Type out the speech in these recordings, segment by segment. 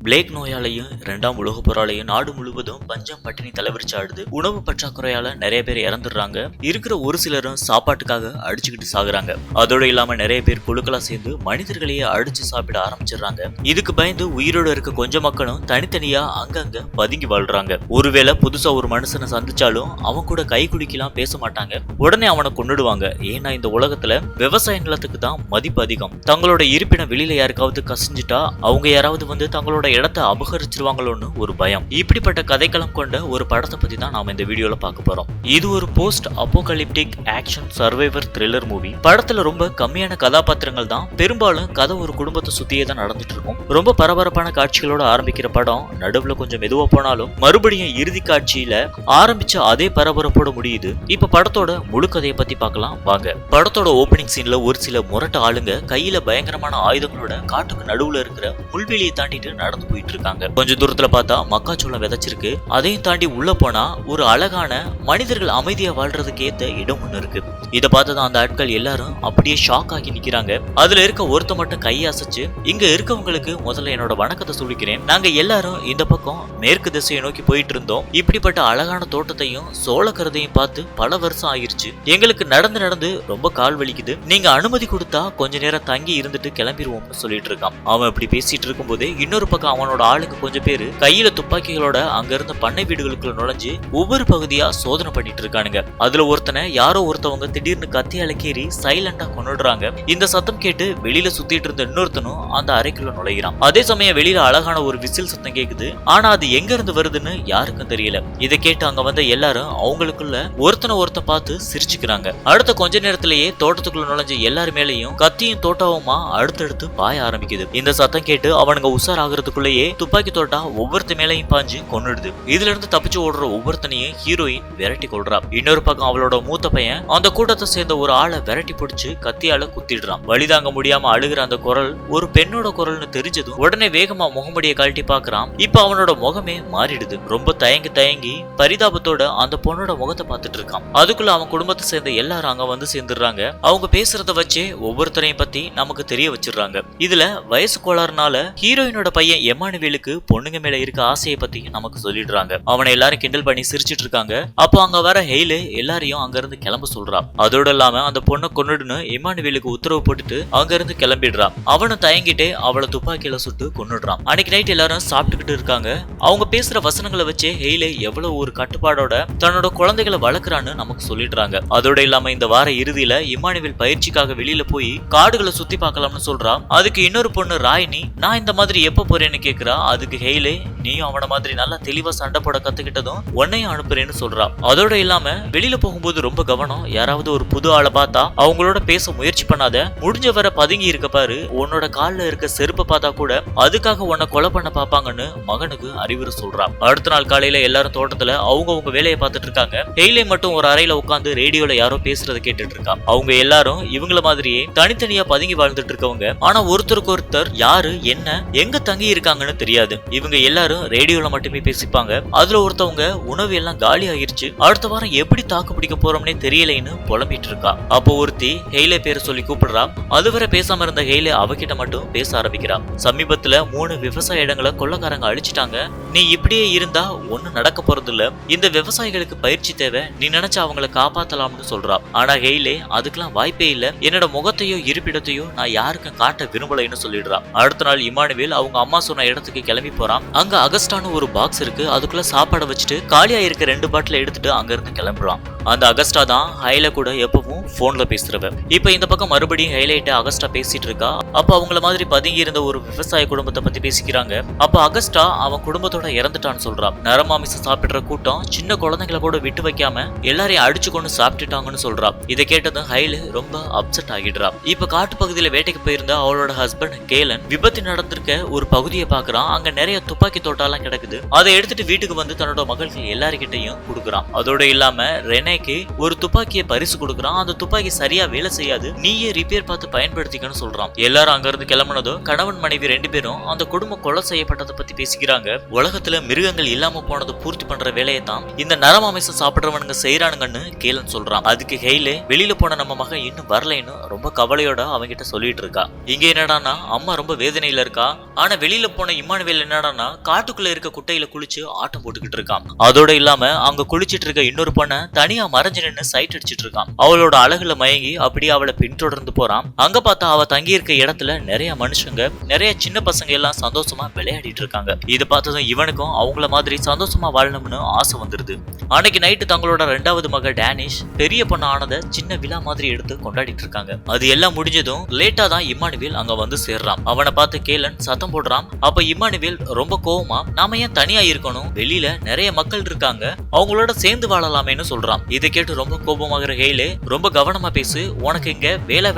Plague நோயாலையும் 2ஆம் உலகப் போராலையும் நாடு முழுவதும் பஞ்சம் பட்டினி தலைவிரிச்சாடுது. உணவு பற்றாக்குறையால நிறைய பேர் இறந்துடுறாங்க. இருக்கிற ஒரு சிலரும் சாப்பாட்டுக்காக அடிச்சுக்கிட்டு சாகுறாங்க. அதோட இல்லாம நிறைய பேர் குழுக்களா சேர்ந்து மனிதர்களையே அடிச்சு சாப்பிட ஆரம்பிச்சிடுறாங்க. இதுக்கு பயந்து உயிரோட இருக்க கொஞ்சம் மக்களும் தனித்தனியா அங்கங்க பதுங்கி வாழ்றாங்க. ஒருவேளை புதுசா ஒரு மனுஷனை சந்திச்சாலும் அவன் கூட கை குலுக்கிலாம் பேச மாட்டாங்க. உடனே அவனை கொன்னுடுவாங்க. ஏன்னா இந்த உலகத்துல விவசாய நிலத்துக்கு தான் மதிப்பு அதிகம். தங்களோட இருப்பிடம் வெளியில யாருக்காவது கசிஞ்சிட்டா அவங்க யாராவது வந்து தங்களோட இடத்தை அபகரிச்சிருவாங்களோன்னு ஒரு பயம். இப்படிப்பட்ட கதைக்களம் கொண்ட ஒரு படத்தை பத்தி தான் நாம இந்த வீடியோல பார்க்க போறோம். இது ஒரு post apocalyptic action survivor thriller movie. படத்துல ரொம்ப கம்மியான கதாபாத்திரங்கள் தான். பெரும்பாலும் கதை ஒரு குடும்பத்தை சுத்தியே தான் நடந்துட்டு இருக்கும். ரொம்ப பரபரப்பான காட்சிகளோட ஆரம்பிக்கிற படம் நடுவுல கொஞ்சம் மெதுவா போனாலும் மறுபடியும் இறுதி காட்சியில ஆரம்பிச்ச அதே பரபரப்போட முடியுது. இப்ப படத்தோட முழு கதையை பத்தி பார்க்கலாம் வாங்க. படத்தோட ஓபனிங் சீன்ல ஒரு சில முரட்டு ஆளுங்க கையில பயங்கரமான ஆயுதங்களோட காட்டுக்கு நடுவுல இருக்கிற புல்வெளியை தாண்டிட்டு நடந்து போயிட்டு இருக்காங்க. கொஞ்ச தூரத்துல பார்த்தா மக்காச்சோளம் விதைச்சிருக்கு. அதையும் தாண்டி உள்ள போனா ஒரு அழகான மனிதர்கள் அமைதியா வாழ்றதுக்கு ஏத்த இடம் ஒண்ணு இருக்கு. இத பார்த்ததான் அந்த ஆட்கள் எல்லாரும் அப்படியே ஷாக் ஆகி நிக்கிறாங்க. அதுல இருக்க ஒருத்த மட்டும் கையை அசைச்சு, இங்க இருக்கவங்களுக்கு முதல்ல என்னோட வணக்கத்தை சொல்லிக்கிறேன். நாங்க எல்லாரும் இந்த பக்கம் மேற்கு திசையை நோக்கி போயிட்டு இருந்தோம். இப்படிப்பட்ட அழகான தோட்டத்தையும் சோளக்கரதையும் பார்த்து பல வருஷம் ஆயிருச்சு. எங்களுக்கு நடந்து நடந்து ரொம்ப கால் வலிக்குது. நீங்க அனுமதி கொடுத்தா கொஞ்ச நேரம் தங்கி இருந்துட்டு கிளம்பிடுவோம்னு சொல்லிட்டு இருக்கான். அவன் இப்படி பேசிட்டு இருக்கும் போதே இன்னொரு பக்கம் அவனோட ஆளுங்க கொஞ்சம் பேரு கையில துப்பாக்கிகளோட அங்க இருந்த பண்ணை வீடுகளுக்குள்ள நுழைஞ்சு ஒவ்வொரு பகுதியா சோதனை பண்ணிட்டு இருக்கானுங்க. அதுல ஒருத்தனை யாரோ ஒருத்தவங்க திடீர்னு கத்தியால கீறி சைலண்டா கொண்டுடுறாங்க. இந்த சத்தம் கேட்டு வெளியில சுத்திட்டு இருந்த இன்னொருத்தனும் அந்த அறைக்குள்ள நுழைகிறான். அதே சமயம் வெளியில அழகான ஒரு விசில் சத்தம் கேக்குது. ஆனா அது எங்க இருந்து வருதுன்னு யாருக்கும் தெரியல. இதை கேட்டு அங்க வந்த எல்லாரும் அவங்களுக்குள்ள ஒருத்தனை பார்த்து சிரிச்சுக்கிறாங்க. அடுத்த கொஞ்ச நேரத்திலேயே தோட்டத்துக்குள்ள நுழைஞ்ச எல்லாரு மேலையும் கத்தியும் தோட்டாவுமா அடுத்தடுத்து பாய ஆரம்பிக்குது. இந்த சத்தம் கேட்டு அவனுங்க உஷார் ஆகுறதுக்குள்ளேயே துப்பாக்கி தோட்டா ஒவ்வொருத்த மேலையும் பாஞ்சு கொன்னுடுது. இதுல இருந்து தப்பிச்சு ஓடுற ஒவ்வொருத்தனையும் ஹீரோயின் விரட்டி கொள்றா. இன்னொரு பக்கம் அவளோட மூத்த பையன் அந்த கூட்டத்தை சேர்ந்த ஒரு ஆளை விரட்டி பிடிச்சு கத்தியால குத்திடுறான். வழிதாங்க முடியாம அழுகிற அந்த குரல் ஒரு பெண்ணோட குரல்னு தெரிஞ்சதும் உடனே வேகமா முகமடியை கழட்டி பாக்குறான். இப்ப அவனோட முகமே மாறிடுது. ரொம்ப தயங்கி பரிதாபத்தோட அந்த பொண்ணோட முகத்தை பார்த்துட்டு இருக்கான். அதுக்குள்ள அவன் குடும்பத்தை சேர்ந்த எல்லாரும் அங்க வந்து சேர்ந்துடுறாங்க. அவங்க பேசுறத வச்சே ஒவ்வொருத்தரையும் பத்தி நமக்கு தெரிய வச்சிடுறாங்க. இதுல வயசு கோளாறுனால ஹீரோயினோட பையன் எமானுவேலுக்கு பொண்ணுங்க மேல இருக்க ஆசையை பத்தி நமக்கு சொல்லிடுறாங்க. அவனை எல்லாரும் கிண்டல் பண்ணி சிரிச்சிட்டு இருக்காங்க. அப்போ அங்க வர ஹெய்லே எல்லாரையும் அங்க இருந்து கிளம்ப சொல்றான். அதோட இல்லாம அந்த பொண்ணை கொன்னுடுன்னு எமானுவேலுக்கு உத்தரவு போட்டுட்டு அங்க இருந்து கிளம்பிடுறான். அவனும் தயங்கிட்டே அவளை துப்பாக்கியில சுட்டு கொன்னுடுறான். அன்னைக்கு நைட் எல்லாரும் சாப்பிட்டுக்கிட்டு இருக்காங்க. அவங்க பேசுற வசனங்களை வச்சே ஹெய்லே எவ்வளவு ஒரு கட்டுப்பாடோட தன்னோட குழந்தைகளை வளர்க்குறான்னு நமக்கு சொல்லிடுறாங்க. அதோட இல்லாம இந்த வார இறுதியில இமானுவேல் பயிற்சிக்காக வெளியில போய் காடுகளை சுத்தி பார்க்கலாம்னு சொல்றான். அதுக்கு இன்னொரு பொண்ணு ராயினி நான் இந்த மாதிரி எப்ப போறேன்னு கேக்குறா. அதுக்கு ஹெய்லே நீயும் அவன மாதிரி நல்லா தெளிவா சண்டை போட கத்துக்கிட்டதும் உன்னையும் அனுப்புறேன்னு சொல்றா. அதோட இல்லாம வெளியில போகும்போது ரொம்ப கவனம். யாராவது ஒரு புது ஆளை பார்த்தா அவங்களோட பேச முயற்சி பண்ணாத. முடிஞ்ச வர பதுங்கி இருக்க பாரு. உன்னோட கால்ல இருக்க செருப்பை பார்த்தா கூட அதுக்காக உன்னை கொலை பண்ண பாப்பாங்கன்னு மகனுக்கு அறிவுரை சொல்றா. அடுத்த நாள் காலையில எல்லாரும் தோட்டத்துல அவங்க வேலையை பார்த்துட்டு இருக்காங்க. ஹெய்லே மட்டும் ஒரு அறையில உட்காந்து ரேடியோல யாரோ பேசுறத கேட்டுட்டு இருக்கா. அவங்க எல்லாரும் இவங்கள மாதிரியே தனித்தனியா பதுங்கி வாழ்ந்துட்டு இருக்கவங்க. ஆனா ஒருத்தருக்கு ஒருத்தர் யாரு என்ன எங்க தங்கி இருக்காங்கன்னு தெரியாது. இவங்க எல்லாரும் ரேடியோல மட்டுமே பேசிப்பாங்க. அதுல ஒருத்தவங்க உணவு எல்லாம் காலி ஆகிருச்சு, அடுத்த வாரம் எப்படி தாக்கு பிடிக்க போறோம்னே தெரியலைன்னு புலம்பிட்டு இருக்கா. அப்போ ஒருத்தி ஹெய்லே பேரை சொல்லி கூப்பிடுறா. அதுவரை பேசாம இருந்த ஹெய்லே அவகிட்ட மட்டும் பேச ஆரம்பிக்கிறா. சமீபத்துல 3 விவசாய இடங்களை கொள்ளக்காரங்க அழிச்சிட்டாங்க. நீ இப்படியே இருந்தா ஒண்ணு நடக்க போறது இல்ல. இந்த விவசாயிகளுக்கு பயிற்சி தேவை. நீ நினைச்ச அவங்கள காப்பாத்தலாம்னு சொல்றா. ஆனா ஹெய்லே அதுக்கெல்லாம் வாய்ப்பே இல்ல. என்னோட முகத்தையோ இருப்பிடத்தையோ நான் யாருக்கும் காட்ட விரும்பலைன்னு சொல்லிடுறா. அடுத்த நாள் இமானுவேல் அவங்க அம்மா சொன்ன இடத்துக்கு கிளம்பி போறான். அங்க அகஸ்டான்னு ஒரு பாக்ஸ் இருக்கு. அதுக்குள்ள சாப்பாடை வச்சுட்டு காலியா இருக்க 2 பாட்டில எடுத்துட்டு அங்க இருந்து கிளம்புறான். அந்த அகஸ்டா தான் ஹைல கூட எப்பவும் போன்ல பேசுறவ. இப்ப இந்த பக்கம் மறுபடியும் ஹைலைட்ட அகஸ்டா பேசிட்டு இருக்கா. அப்ப அவங்கள மாதிரி பதுங்கி இருந்த ஒரு விவசாய குடும்பத்தை பத்தி பேசிக்கிறாங்க. அப்ப அகஸ்டா அவன் குடும்பத்தோட இறந்துட்டான்னு சொல்றான். நரமாமிசம் சாப்பிடுற கூட்டம் சின்ன குழந்தைங்களை கூட விட்டு வைக்காம எல்லாரையும் அடிச்சு கொண்டு சாப்பிட்டுட்டாங்கன்னு சொல்றா. இதை கேட்டதும் ஹைல ரொம்ப அப்செட் ஆகிடுறா. இப்ப காட்டு பகுதியில வேட்டைக்கு போயிருந்த அவளோட ஹஸ்பண்ட் கேலன் விபத்து நடந்திருக்க ஒரு பகுதியை பாக்குறான். அங்க நிறைய துப்பாக்கி தோட்டாலாம் கிடக்குது. அதை எடுத்துட்டு வீட்டுக்கு வந்து தன்னோட மகள்கள் எல்லாருக்கிட்டையும் கொடுக்குறான். அதோட இல்லாம ரெனேக்கு ஒரு துப்பாக்கியை பரிசு கொடுக்குறான். அந்த துப்பாக்கி சரியா வேலை செய்யாது, நீயே ரிப்பேர் பார்த்து பயன்படுத்திக்கன்னு சொல்றான். எல்லாரும் அங்க இருந்து கிளம்புனதும் கணவன் மனைவி 2 பேரும் அந்த குடும்பம் கொலை செய்யப்பட்டதை பத்தி பேசிக்கிறாங்க. உலகத்துல மிருகங்கள் இல்லாம போனதை பூர்த்தி பண்ற வேலையை தான் இந்த நரமாமிசம் சாப்பிடுறவனுங்க செய்யறானுங்கன்னு கேலன் சொல்றான். அதுக்கு ஹெய்லே வெளியில போன நம்ம மகன் இன்னும் வரலைன்னு ரொம்ப கவலையோட அவங்கிட்ட சொல்லிட்டு இருக்கா. இங்க என்னடானா அம்மா ரொம்ப வேதனையில இருக்கா. ஆனா வெளியில போன இம்மானுவேல் என்னடான்னா காட்டுக்குள்ள இருக்க குட்டையில குளிச்சு ஆட்டம் போட்டுக்கிட்டு இருக்கான். அதோட இல்லாம அங்க குளிச்சிட்டு இருக்க இன்னொரு பொண்ண தனியா மறைஞ்சு நின்னு சைட் அடிச்சிட்டு இருக்கான். அவளோட அழகுல மயங்கி அப்படியே அவளை பின்தொடர்ந்து போறான். அங்க பார்த்தா அவ தங்கி இருக்க இடத்துல நிறைய மனுஷங்க, நிறைய சின்ன பசங்க எல்லாம் சந்தோஷமா விளையாடிட்டு இருக்காங்க. இது பார்த்ததும் இவனுக்கும் அவங்கள மாதிரி சந்தோஷமா வாழணும்னு ஆசை வந்துருது. அன்னைக்கு நைட்டு தங்களோட 2வது மக டேனிஷ் பெரிய பொண்ணு ஆனத சின்ன விழா மாதிரி எடுத்து கொண்டாடிட்டு இருக்காங்க. அது எல்லாம் முடிஞ்சதும் லேட்டா தான் இம்மானுவேல் அங்க வந்து சேர்றான். அவனை பார்த்து கேலன் சத்தம் போடுறான். அப்ப இம்மானுவேல் ரொம்ப கோவமா, நாம ஏன் தனியா இருக்கணும், வெளியில நிறைய மக்கள் இருக்காங்க, அவங்களோட சேர்ந்து வாழலாமேன்னு சொல்றான். இதை கேட்டு ரொம்ப கோபமாகிற ஹேலே, ரொம்ப கவனமா பேசு, உனக்கு இங்க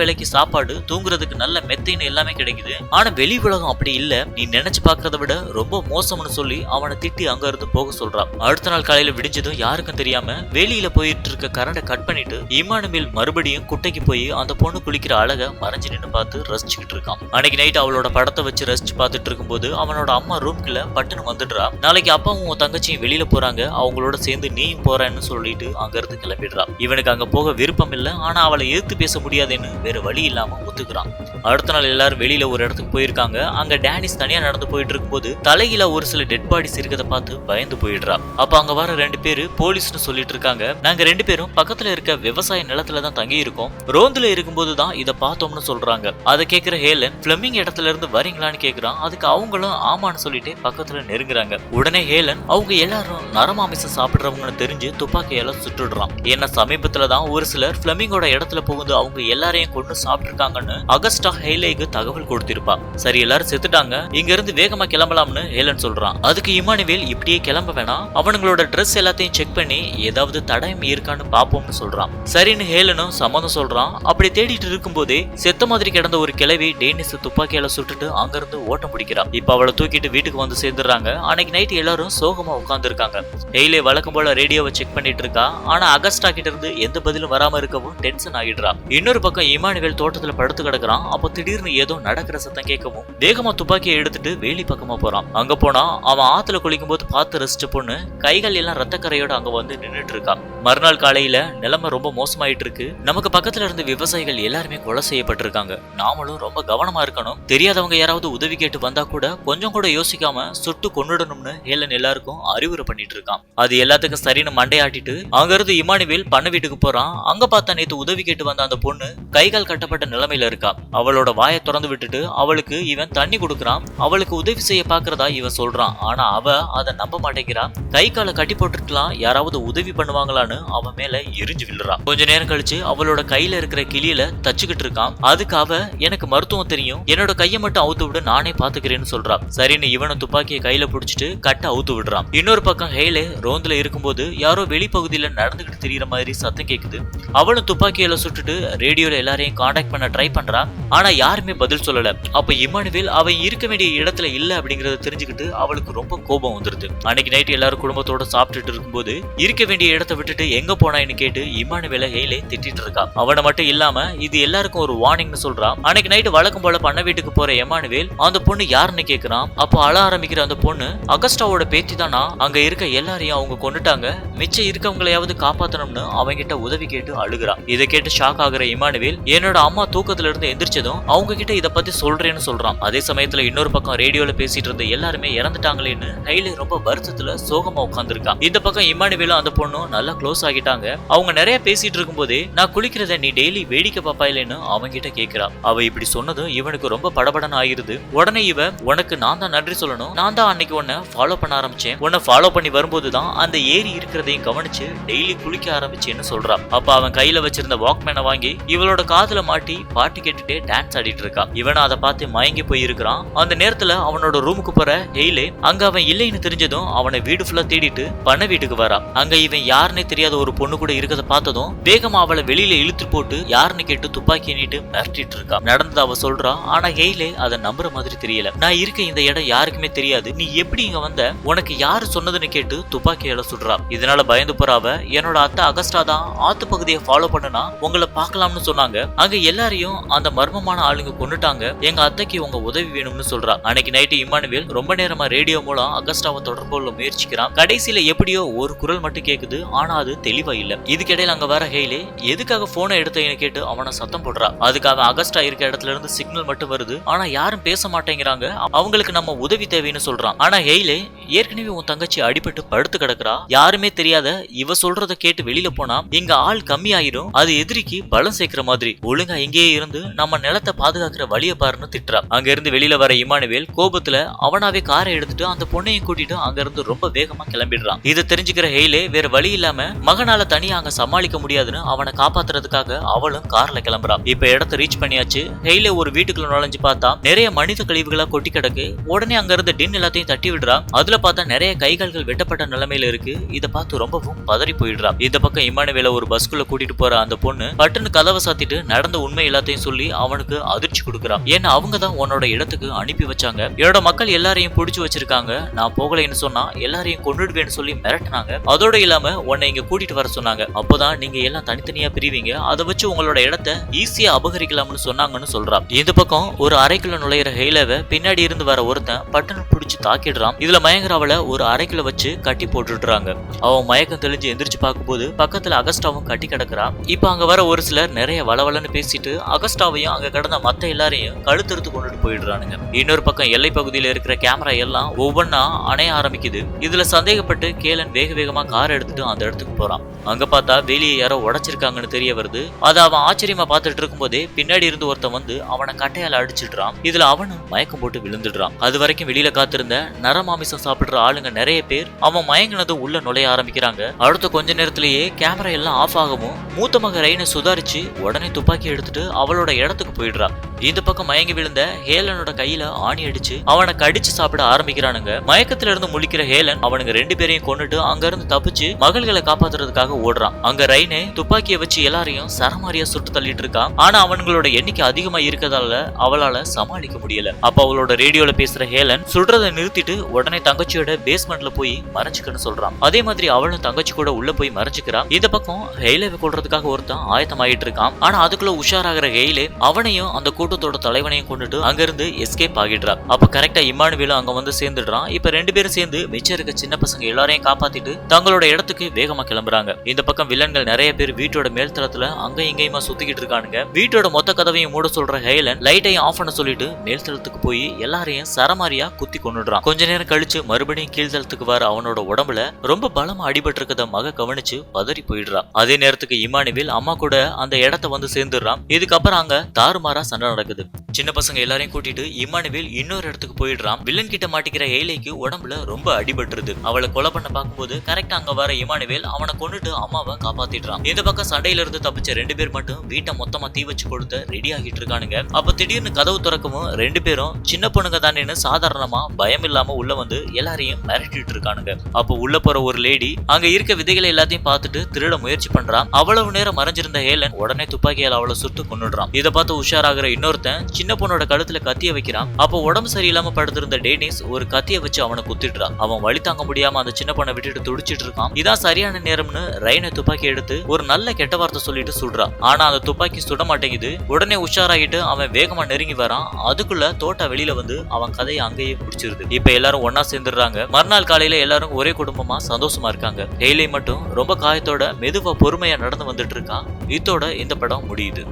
வேலைக்கு சாப்பாடு, தூங்குறதுக்கு நல்ல மெத்தைன்னு எல்லாமே கிடைக்குது, ஆனா வெளி உலகம் அப்படி இல்ல, நீ நினைச்சு பாக்குறத விட ரொம்ப மோசம்னு சொல்லி அவனை திட்டி அங்க இருந்து போக சொல்றான். அடுத்த நாள் காலையில விடிஞ்சதும் யாருக்கும் தெரியாம வெளியில போயிட்டு இருக்க கரண்டை கட் பண்ணிட்டு இம்மானுவேல் மறுபடியும் குட்டைக்கு போய் அந்த பொண்ணு குளிக்கிற அழக மறைஞ்சு நின்று பார்த்து ரசிச்சுக்கிட்டு இருக்கான். அன்னைக்கு நைட் அவளோட படத்தை வச்சு ரசிச்சு பார்த்துட்டு இருக்கும்போது அவனோட அம்மா ரூம்குள்ள பட்டுன்னு வந்துடுறா. நாளைக்கு அப்பாவும் உன் தங்கச்சியும் வெளியில போறாங்க, அவங்களோட சேர்ந்து நீயும் போறேன்னு சொல்லிட்டு அங்க இருந்து கிளம்பிடுறா. இவனுக்கு அங்க போக விருப்பம் இல்ல, ஆனா அவளை எதிர்த்து பேச முடியாதுன்னு வேற வழி இல்லாம ஒத்துக்கிறான். அடுத்த நாள் எல்லாரும் வெளியில ஒரு இடத்துக்கு போயிருக்காங்க. அங்க டேனிஸ் தனியா நடந்து போயிட்டு இருக்கும்போது தலையில ஒரு சில டெட் பாடிஸ் இருக்கிறத பார்த்து பயந்து போயிடுறா. அப்ப அங்க வர 2 பேரு போலீஸ்னு சொல்லிட்டு இருக்காங்க. நாங்க 2 பேரும் பக்கத்துல இருக்க விவசாய நிலத்துல தான் தங்கி இருக்கோம், ரோந்துல இருக்கும்போது தான் இதை பார்த்தோம்னு சொல்றாங்க. அதை கேட்கிற ஹேலன் பிளமிங் இடத்துல இருந்து வரீங்களான்னு கேக்குறான். அதுக்கு அவங்களும் ஆமான்னு சொல்லிட்டு பக்கத்துல நெருங்குறாங்க. உடனே ஹேலன் அவங்க எல்லாரும் நரமாமிசம் சாப்பிடுறவங்கன்னு தெரிஞ்சு துப்பாக்கியால சுட்டுடுறான். ஏன்னா சமீபத்துல தான் ஒரு சிலர் பிளமிங்கோட இடத்துல புகுந்து அவங்க எல்லாரையும் கொண்டு சாப்பிட்டுருக்காங்கன்னு அகஸ்டா ஹேலேக்கு தகவல் கொடுத்திருப்பா. சரி எல்லாரும் செத்துட்டாங்க, இங்க இருந்து வேகமா கிளம்பலாம்னு ஹேலன் சொல்றான். அதுக்கு இம்மானுவேல் இப்படியே கிளம்ப வேணாம், அவனுங்களோட ட்ரெஸ் எல்லாத்தையும் செக் பண்ணி ஏதாவது தடயம் இருக்கான்னு பாப்போம்னு சொல்றான். சரின்னு ஹேலனும் சம்மதம் சொல்றான். அப்படி தேடிட்டு இருக்கும் போதே செத்த மாதிரி கிடந்த ஒரு கிழவி டேனிஸ் துப்பாக்கியால சுட்டுட்டு அங்க இருந்து ஓட்டம் பிடிக்கிறான். இப்ப அவளை தூக்கிட்டு வீட்டுக்கு வந்து சேர்ந்துடுறாங்க. அன்னைக்கு நைட் எல்லாரும் சோகமா உட்கார்ந்து இருக்காங்க. ஹேலே வழக்கம் போல ரேடியோவை செக் பண்ணிட்டு இருக்கா. ஆனா அகஸ்டா கிட்ட இருந்து எந்த பதிலும் வராம இருக்கவும் டென்ஷன் ஆகிடுறா. இன்னொரு பக்கம் இம்மானுவேல் தோட்டத்துல படுத்து கிடக்குறான். அப்ப திடீர்னு ஏதோ நடக்கிற சத்தம் கேட்கவும் வேகமா துப்பாக்கியை எடுத்துட்டு வேலி பக்கமா போறான். அங்க போனா அவன் ஆத்துல குளிக்கும் போது பார்த்து ரசிச்ச பொண்ணு கைகள் எல்லாம் ரத்தக்கரையோட அங்க வந்து நின்னுட்டு இருக்கா. மறுநாள் காலையில நிலைமை ரொம்ப மோசமாயிட்டு இருக்கு. நமக்கு பக்கத்துல இருந்து விவசாயிகள் எல்லாருமே கொலை செய்யப்பட்டிருக்காங்க, நாமளும் ரொம்ப கவனமா இருக்கணும், தெரியாதவங்க யாராவது உதவி கேட்டு வந்தா கூட கொஞ்சம் கூட யோசிக்காம சுட்டு கொன்னுடணும்னு ஹேலன் எல்லாருக்கும் அறிவுரை பண்ணிட்டு இருக்கான். அது எல்லாத்துக்கும் சரின்னு மண்டையாட்டிட்டு அங்க இருந்து இம்மானுவேல் பண்ண வீட்டுக்கு போறான். அங்க பார்த்தா நேத்து உதவி கேட்டு வந்த அந்த பொண்ணு கைகால் கட்டப்பட்ட நிலைமையில இருக்கா. அவளோட வாயை திறந்து விட்டுட்டு அவளுக்கு இவன் தண்ணி கொடுக்கறான். அவளுக்கு உதவி செய்ய பாக்குறதா இவன் சொல்றான். ஆனா அவ அதை நம்ப மாட்டேங்கிறா. கை காலை கட்டி போட்டுருக்கலாம், யாராவது உதவி பண்ணுவாங்களான்னு அவன் மேல எரிஞ்சு விழுறான். கொஞ்ச நேரம் கழிச்சு அவளோட கையில இருக்கிற கிளியில தச்சுக்கிட்டு இருக்கான். அதுக்கு அவ எனக்கு மருத்துவம் தெரியும், என்னோட கையை மட்டும் அவுத்து விடு, நானே பாத்துக்கிறேன்னு சொல்றான். சரின்னு இவனை துப்பாக்கியை கையில புடிச்சிட்டு கட்ட அவுத்து விடுறான். இன்னொரு பக்கம் ஹேலே ரோந்துல இருக்கும்போது யாரோ வெளிப்பகுதியில நடந்துகிட்டு தெரியற மாதிரி சத்தம் கேக்குது. அவளும் துப்பாக்கியில சுட்டுட்டு ரேடியோல எல்லாரையும் கான்டாக்ட் பண்ண ட்ரை பண்றா. ஆனா யாருமே பதில் சொல்லல. அப்ப இம்மானுவேல் அவன் இருக்க வேண்டிய இடத்துல இல்ல அப்படிங்கறத தெரிஞ்சுக்கிட்டு அவளுக்கு ரொம்ப கோபம் வந்துருது. அன்னைக்கு நைட் எல்லாரும் குடும்பத்தோட சாப்பிட்டுட்டு இருக்கும்போது இருக்க வேண்டிய இடத்தை விட்டுட்டு எங்க போனான்னு கேட்டு இம்மானுவேல ஹேலே திட்டிட்டு இருக்கா. அவனை மட்டும் இல்லாம இது எல்லாருக்கும் ஒரு வார்னிங்னு சொல்றான். அன்னைக்கு நைட் வழக்கம் போல பண்ண வீட்டுக்கு போற இம்மானுவேல் அந்த பொண்ணு யாருன்னு கேக்குறான். அப்போ அழ ஆரம்பிக்கிற அந்த பொண்ணு அகஸ்டாவோட பேத்தி தானா, அங்க இருக்க எல்லாரையும் அவங்க கொண்டுட்டாங்க, மிச்சம் இருக்கவங்களையாவது காப்பாத்தணும்னு அவங்கிட்ட உதவி கேட்டு அழுகுறான். இதை கேட்டு ஷாக் ஆகுற இம்மானுவேல் என்னோட அம்மா தூக்கத்துல இருந்து எந்திரிச்சதும் அவங்க கிட்ட இத பத்தி சொல்றேன்னு சொல்றான். அதே சமயத்துல இன்னொரு பக்கம் ரேடியோல பேசிட்டு இருந்த எல்லாருமே இறந்துட்டாங்களேன்னு ஹேலே ரொம்ப வருத்தத்துல சோகமா உட்கார்ந்துருக்கான். இந்த பக்கம் இம்மானுவேலும் அந்த பொண்ணும் நல்லா க்ளோஸ் ஆகிட்டாங்க. அவங்க நிறைய பேசிட்டு இருக்கும் போதே நான் குளிக்கிறத நீ டெய்லி வேடிக்கை பாப்பா இல்லைன்னு அவங்க கிட்ட கேக்குறா. அவ இப்படி சொன்னதும் இவனுக்கு ரொம்ப படபடன்னு ஆயிருது. உடனே இவ உனக்கு நான் தான் நன்றி சொல்லணும், நான் தான் அன்னைக்கு உன்னை ஃபாலோ பண்ண ஆரம்பிச்சேன், உன்னை ஃபாலோ பண்ணி வரும்போதுதான் அந்த ஏரி இருக்கிறதையும் கவனிச்சு டெய்லி குளிக்க ஆரம்பிச்சேன்னு சொல்றா. அப்ப அவன் கையில வச்சிருந்த வாக்மேனை வாங்கி இவளோட காதுல மாட்டி பாட்டு கேட்டுட்டே டான்ஸ் ஆடிட்டு இருக்கா. இவனை அதை பார்த்து மயங்கி போய் இருக்கிறான். அந்த நேரத்துல அவனோட ரூமுக்கு போற ஹேலே அங்க அவன் இல்லைன்னு தெரிஞ்சதும் அவனை வீடு ஃபுல்லா தேடிட்டு பண்ண வீட்டுக்கு வரா. அங்க இவன் யாருன்னே தெரியாத ஒரு பொண்ணு கூட இருக்கத பார்த்ததும் வேகமா அவளை வெளியில இழுத்து போட்டு யாருன்னு கேட்டு துப்பாக்கி நீட்டு மிரட்டிட்டு இருக்கா. நடந்தது அவ சொல்றா. ஆனா ஹேலே அதை நம்புற மாதிரி தெரியல. நான் இருக்க இந்த இடம் யாருக்குமே தெரியாது, நீ எப்படி இங்க வந்த, உனக்கு யாரு சொன்னதுன்னு கேட்டு துப்பாக்கியால சுடுறா. இதனால பயந்து போறாவ என்னோட அத்தை அகஸ்டா தான் ஆத்து பகுதியை ஃபாலோ பண்ணுனா உங்களை பார்க்கலாம்னு சொன்னாங்க, அங்க எல்லாரையும் அந்த மர்மமான ஆளுங்க கொண்டுட்டாங்க, எங்க அத்தைக்கு உங்க உதவி வேணும்னு சொல்றா. அன்னைக்கு நைட்டு இம்மானுவேல் ரொம்ப நேரமா ரேடியோ மூலம் அகஸ்டாவை தொடர்பு கொள்ள முயற்சிக்கிறான். கடைசியில எப்படியோ ஒரு குரல் மட்டும் கேக்குது, ஆனா அது தெளிவா இல்ல. இதுக்கிடையில அங்க வர ஹேலே எதுக்காக போனை எடுத்தேன்னு கேட்டு அவனை சத்தம் போடுறா. அதுக்கு அவன் அகஸ்டா இருக்க இடத்துல இருந்து சிக்னல் மட்டும் வருது, ஆனா யாரும் பேச மாட்டேங்கிறாங்க. அவங்களுக்கு நம்ம உதவி தேவைன்னு சொல்றான். ஆனா ஹெய்லே ஏற்கனவே உன் தங்கச்சி அடிபட்டு படுத்து கிடக்குறா, யாருமே தெரியாத இவ சொல்றத கேட்டு வெளியில போனா இங்க ஆள் கம்மி ஆயிடும், அது எதிரிக்கு பலம் சேர்க்கிற மாதிரி, ஒழுங்கா இங்கேயே இருந்து நம்ம நிலத்தை பாதுகாக்கிற வழிய பாருன்னு திட்டுறா. அங்க இருந்து வெளியில வர இமானுவேல் கோபத்துல அவனாவே காரை எடுத்துட்டு அந்த பொண்ணையும் கூட்டிட்டு அங்க இருந்து ரொம்ப வேகமா கிளம்பிடுறான். இதை தெரிஞ்சுக்கிற ஹெய்லே வேற வழி இல்லாம மகனால தனியா அங்க சமாளிக்க முடியாதுன்னு அவனை காப்பாத்துறதுக்காக அவளும் கார்ல கிளம்புறா. இப்ப இடத்த ரீச் பண்ணியாச்சு. ஹெய்லே ஒரு வீட்டுக்குள்ள நுழைஞ்சு பார்த்தா நிறைய மனித கழிவுகளா கொட்டி கிடக்கு. உடனே அங்க இருந்த டின் எல்லாத்தையும் தட்டி விடுறா. அதுல பார்த்தா நிறைய கைகால்கள் வெட்டப்பட்ட நிலைமையில இருக்கு. இத பார்த்து ரொம்பவும் பதறி போயிடுறா. இந்த பக்கம் இமானுவேல ஒரு பஸ்குள்ள கூட்டிட்டு போற அந்த பொண்ணு பட்டுன்னு கதவை சாத்திட்டு நடந்த உண்மை எல்லாத்தையும் சொல்லி அவனுக்கு அதிர்ச்சி கொடுக்குறா. ஏன்னா அவங்க தான் உன்னோட இடத்துக்கு அனுப்பி வச்சாங்க, என்னோட மக்கள் எல்லாரையும் பிடிச்சு வச்சிருக்காங்க, நான் போகலைன்னு சொன்னா எல்லாரையும் கொண்டுடுவேன்னு சொல்லி மிரட்டினாங்க, அதோட இல்லாம உன்னை இங்க கூட்டிட்டு வர சொன்னாங்க, அப்போதான் நீங்க எல்லாம் தனித்தனியா பிரிவீங்க, அதை வச்சு உங்களோட இடத்தை ஈஸியா அபகரிக்கலாம்னு சொன்னாங்கன்னு சொல்றா. இந்த பக்கம் ஒரு அறைக்குள்ள நுழையிற ஹெய்லேவை பின்னாடி இருந்து வர ஒருத்தன் பட்டனை பிடிச்சு தாக்கிடுறான். இதுல மயங்கராவல ஒரு அறைக்குள்ள வச்சு கட்டி போட்டுடுறாங்க. அவன் மயக்கம் தெளிஞ்சு எந்திரிச்சு பார்க்கும்போது பக்கத்துல அகஸ்டாவும் கட்டி கிடக்குறா. இப்ப அங்க வர ஒரு சிலர் நிறைய வளவலன்னு பேசிட்டு அகஸ்டாவையும் அங்க கிடந்த மத்த எல்லாரையும் கழுத்தெடுத்து கொண்டுட்டு போயிடுறானுங்க. இன்னொரு பக்கம் எல்லை பகுதியில இருக்கிற கேமரா எல்லாம் ஒவ்வொன்னா அணைய ஆரம்பிக்குது. இதுல சந்தேகப்பட்டு கேலன் வேக வேகமா கார் எடுத்துட்டு அந்த இடத்துக்கு போறான். அங்க பார்த்தா வெளியே யாரோ உடைச்சிருக்காங்கன்னு தெரிய வருது. அதை அவன் ஆச்சரியமா பார்த்துட்டு இருக்கும் போதே பின்னாடி இருந்து ஒருத்தன் வந்து அவனை கட்டையால அடிச்சிடுறான். இதுல அவனும் மயக்கம் போட்டு விழுந்துடுறான். அது வரைக்கும் வெளியில காத்திருந்த நரமாமிசம் சாப்பிடுற ஆளுங்க நிறைய பேர் அவன் மயங்கினதும் உள்ள நுழைய ஆரம்பிக்கிறாங்க. அடுத்த கொஞ்ச நேரத்திலேயே கேமரா எல்லாம் ஆஃப் ஆகவும் மூத்த மக ரெயினை சுதாரிச்சு உடனே துப்பாக்கி எடுத்துட்டு அவளோட இடத்துக்கு போயிடுறா. இந்த பக்கம் மயங்கி விழுந்த ஹேலனோட கையில ஆணி அடிச்சு அவனை கடிச்சு சாப்பிட ஆரம்பிக்கிறானுங்க. மயக்கத்துல இருந்து முழிக்கிற ஹேலன் அவனுங்க ரெண்டு பேரையும் கொண்டுட்டு அங்க இருந்து தப்பிச்சு மகள்களை காப்பாத்துறதுக்காக ஓடுறான். அங்க ரைனே துப்பாக்கியை வச்சு எல்லாரையும் சரமாரியா சுட்டு தள்ளிட்டு இருக்கான். ஆனா அவங்களோட எண்ணிக்கை அதிகமா இருக்கதால அவளால சமாளிக்க முடியல. அப்ப அவளோட ரேடியோல பேசுற ஹேலன் சொல்றதை நிறுத்திட்டு உடனே தங்கச்சியோட பேஸ்மெண்ட்ல போய் மறைஞ்சுக்கன்னு சொல்றான். அதே மாதிரி அவளும் தங்கச்சி கூட உள்ள போய் மறைஞ்சுக்கிறான். இந்த பக்கம் ஹெய்லேவை கொல்றதுக்காக ஒருத்தன் ஆயத்தமாயிட்டு இருக்கான். ஆனா அதுக்குள்ள உஷாராகிற ஹெய்லே அவனையும் அந்த கூட்டத்தோட தலைவனையும் கொண்டுட்டு அங்க இருந்து எஸ்கேப் ஆகிடுறா. அப்ப கரெக்டா இமானுவேலும் அங்க வந்து சேர்ந்துடுறான். இப்ப ரெண்டு பேரும் சேர்ந்து மிச்சம் இருக்க சின்ன பசங்க எல்லாரையும் காப்பாத்திட்டு தங்களோட இடத்துக்கு வேகமா கிளம்புறாங்க. இந்த பக்கம் வில்லன்கள் நிறைய பேர் வீட்டோட மேல்தளத்துல அங்க இங்கேயுமா சுத்திக்கிட்டு இருக்கானுங்க. வீட்டோட மொத்த கதவையும் மூட சொல்ற ஹேலன் லைட்டையும் ஆஃப் பண்ண சொல்லிட்டு மேல்தளத்துக்கு போய் எல்லாரையும் சரமாரியா குத்தி கொண்டுடுறான். கொஞ்ச நேரம் கழிச்சு மறுபடியும் கீழ்தளத்துக்கு வர அவனோட உடம்புல ரொம்ப பலமா அடிபட்டு இருக்கத மக கவனிச்சு பதறி போயிடுறான். அதே நேரத்துக்கு இமானுவேல் அம்மா கூட அந்த இடத்த வந்து சேர்ந்துடுறான். இதுக்கப்புறம் அங்க தாறுமாறா சண்டை நடக்குது. சின்ன பசங்க எல்லாரையும் கூட்டிட்டு இமானுவேல் இன்னொரு இடத்துக்கு போயிடுறான். வில்லன் கிட்ட மாட்டிக்கிற ஹேலேக்கு உடம்புல ரொம்ப அடிபட்டுருது. அவளை கொலை பண்ண பார்க்கும்போது கரெக்டா அங்க வர இமானுவேல் அவனை கொண்டுட்டு அம்மாவை காப்பாத்திடுறான். இந்த பக்கம் சண்டையில இருந்து தப்பிச்ச ரெண்டு பேர் மட்டும் வீட்டை மொத்தமா தீ வச்சு கொடுத்து ரெடி ஆகிட்டு இருக்கானுங்க. அப்ப திடீர்னு கதவு திறக்கவும் ரெண்டு பேரும் சின்ன பொண்ணுங்க தானேன்னு சாதாரணமா பயம் இல்லாம உள்ள வந்து எல்லாரையும் மிரட்டிட்டு இருக்கானுங்க. அப்ப உள்ள போற ஒரு லேடி அங்க இருக்க விதைகளை எல்லாத்தையும் பார்த்துட்டு திருட முயற்சி பண்றான். அவ்வளவு நேரம் மறைஞ்சிருந்த ஹேலன் உடனே துப்பாக்கியால் அவளை சுட்டு கொன்னுடுறான். இதை பார்த்து உஷாராகிற இன்னொருத்தன் சின்ன பொண்ணோட கழுத்துல கத்திய வைக்கிறான். அப்போ உடம்பு சரியில்லாம படுத்திருந்த டேனிஸ் ஒரு கத்திய வச்சு அவனை குத்திடுறான். அவன் வழி தாங்க முடியாம அந்த சின்ன பொண்ணை விட்டுட்டு துடிச்சிட்டு இருக்கான். இதான் சரியான நேரம்னு ரைனை துப்பாக்கி எடுத்து ஒரு நல்ல கெட்ட வார்த்தை சொல்லிட்டு சுடுறான். ஆனா அந்த துப்பாக்கி சுட மாட்டேங்குது. உடனே உஷாராகிட்டு அவன் வேகமா நெருங்கி வரான். அதுக்குள்ள தோட்டா வெளியில வந்து அவன் கதையை அங்கேயே முடிச்சிருது. இப்ப எல்லாரும் ஒன்னா சேர்ந்துடுறாங்க. மறுநாள் காலையில எல்லாரும் ஒரே குடும்பமா சந்தோஷமா இருக்காங்க. ஹேலே மட்டும் ரொம்ப காயத்தோட மெதுவா பொறுமையா நடந்து வந்துட்டு இருக்கான். இதோட இந்த படம் முடியுது.